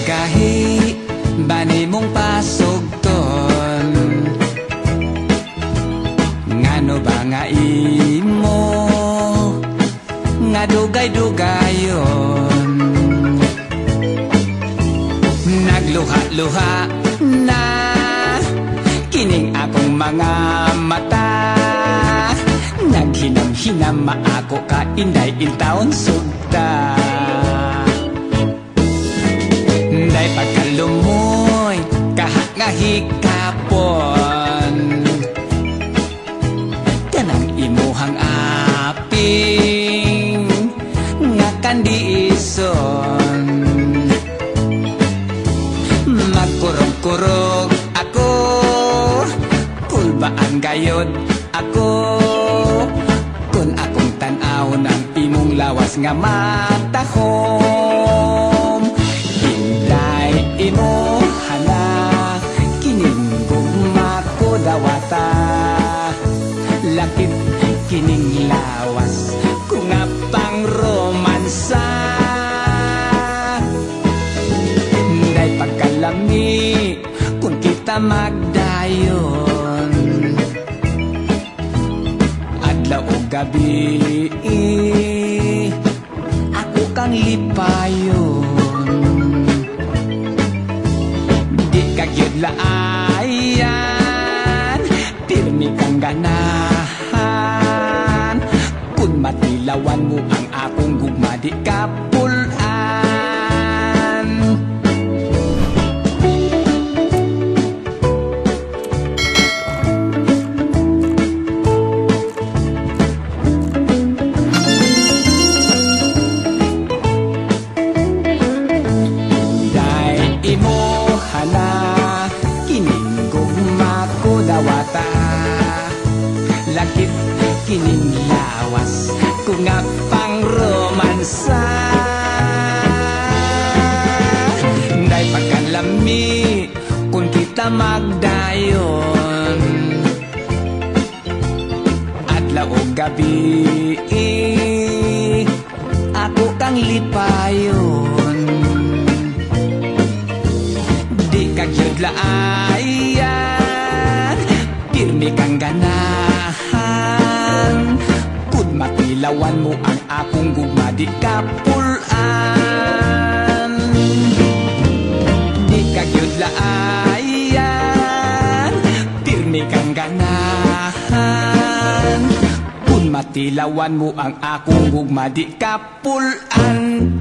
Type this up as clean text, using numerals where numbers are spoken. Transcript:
Kahi bani mong pasugton, ngano ba nga imo nga dugay-dugayon, nagluha-luha na kining akong mga mata, naghinam-hinam maako ka inday intawon sugta. Day pagkalumoy kaha nga hikapon, kanang imuhang aping nga kandiison, magkurog-kurog ako, kulbaan gayod ako, kun akong tanaw ng imong lawas nga matahom. Hinday imo hana kining gugma ko dawata, lakit kining lawas ko nga pang romansa. Hinday pagkalami kung kita magdayon, adlaw o gabi ako kang lipayon, di kagyod laayan, pirmi kang ganahan, kun matilawan mo ang akong gugma di kapulan. Lakit kining lawas ko nga pang romansa, day pagkalami kung kita magdayon, adlaw o gabi ako kang lipayon, di kagyod laayan, pirmi kang ganahan, kud matilawan mo ang akong gugma di kapulan, di kagyud laayan, pirmi kang ganahan, kud matilawan mo ang akong gugma di kapulan.